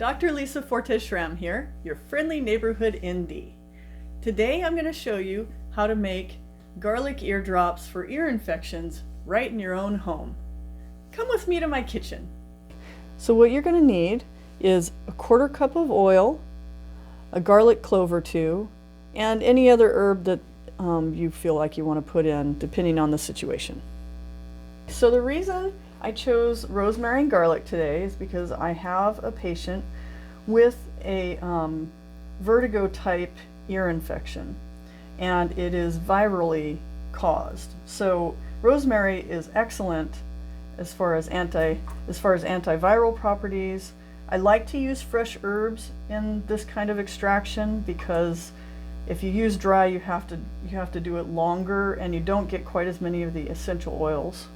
Dr. Lisa Fortes-Schramm here, your friendly neighborhood ND. Today I'm going to show you how to make garlic ear drops for ear infections right in your own home. Come with me to my kitchen. So what you're going to need is a 1/4 cup of oil, a garlic clove or two, and any other herb that you feel like you want to put in depending on the situation. So the reason I chose rosemary and garlic today is because I have a patient with a vertigo type ear infection, and it is virally caused. So rosemary is excellent as far as antiviral properties. I like to use fresh herbs in this kind of extraction because if you use dry, you have to do it longer, and you don't get quite as many of the essential oils.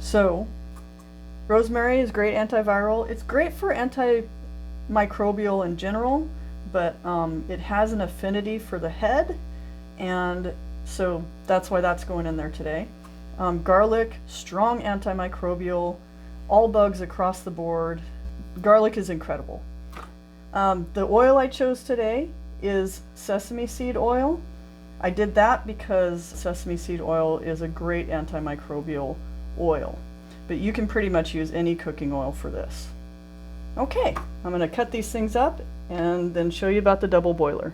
So rosemary is great antiviral. It's great for antimicrobial in general, but it has an affinity for the head, and so that's why that's going in there today. Garlic, strong antimicrobial, all bugs across the board. Garlic is incredible. The oil I chose today is sesame seed oil. I did that because sesame seed oil is a great antimicrobial oil, but you can pretty much use any cooking oil for this. Okay, I'm going to cut these things up and then show you about the double boiler.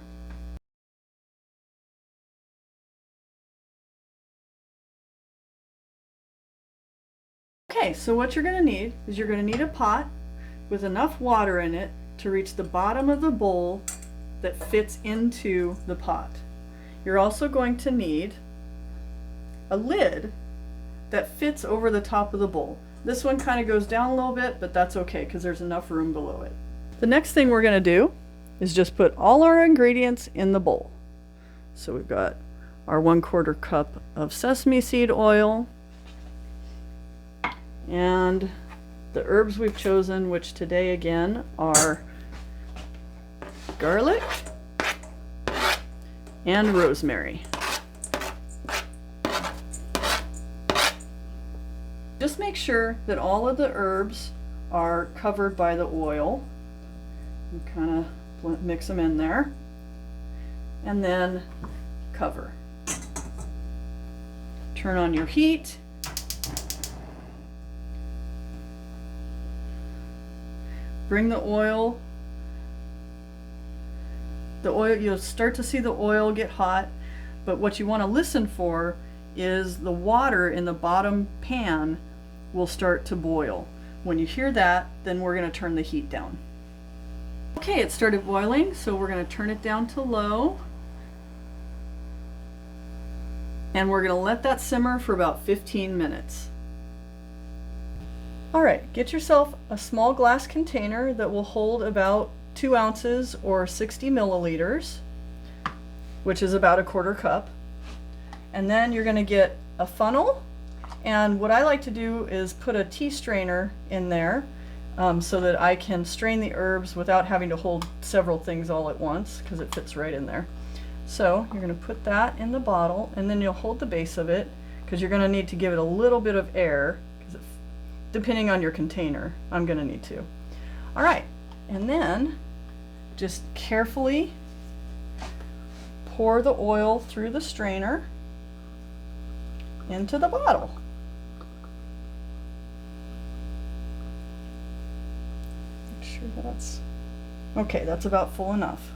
Okay, so what you're going to need is you're going to need a pot with enough water in it to reach the bottom of the bowl that fits into the pot. You're also going to need a lid that fits over the top of the bowl. This one kind of goes down a little bit, but that's okay because there's enough room below it. The next thing we're going to do is just put all our ingredients in the bowl. So we've got our 1/4 cup of sesame seed oil, and the herbs we've chosen, which today again are garlic and rosemary. Just make sure that all of the herbs are covered by the oil. You kind of mix them in there, and then cover. Turn on your heat. Bring the oil. You'll start to see the oil get hot, but what you want to listen for is the water in the bottom pan will start to boil. When you hear that, then we're going to turn the heat down. Okay, it started boiling, so we're going to turn it down to low, and we're going to let that simmer for about 15 minutes. Alright, get yourself a small glass container that will hold about 2 ounces or 60 milliliters, which is about a 1/4 cup. And then you're going to get a funnel, and what I like to do is put a tea strainer in there so that I can strain the herbs without having to hold several things all at once, because it fits right in there. So you're going to put that in the bottle, and then you'll hold the base of it because you're going to need to give it a little bit of air, depending on your container. I'm going to need to. Alright, and then just carefully pour the oil through the strainer into the bottle. Make sure that's okay. That's about full enough.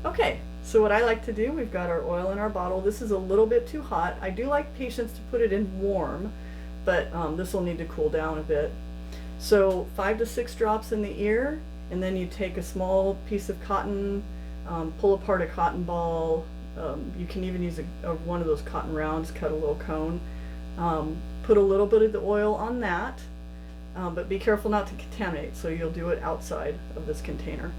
Okay, so what I like to do, we've got our oil in our bottle. This is a little bit too hot. I do like patients to put it in warm, but this will need to cool down a bit. So 5 to 6 drops in the ear, and then you take a small piece of cotton, pull apart a cotton ball. You can even use one of those cotton rounds, cut a little cone. Put a little bit of the oil on that, but be careful not to contaminate, so you'll do it outside of this container.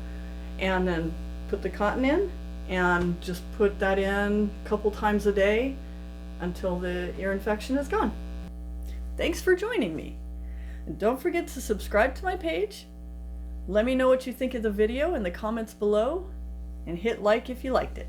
And then put the cotton in, and just put that in a couple times a day until the ear infection is gone. Thanks for joining me. And don't forget to subscribe to my page. Let me know what you think of the video in the comments below, and hit like if you liked it.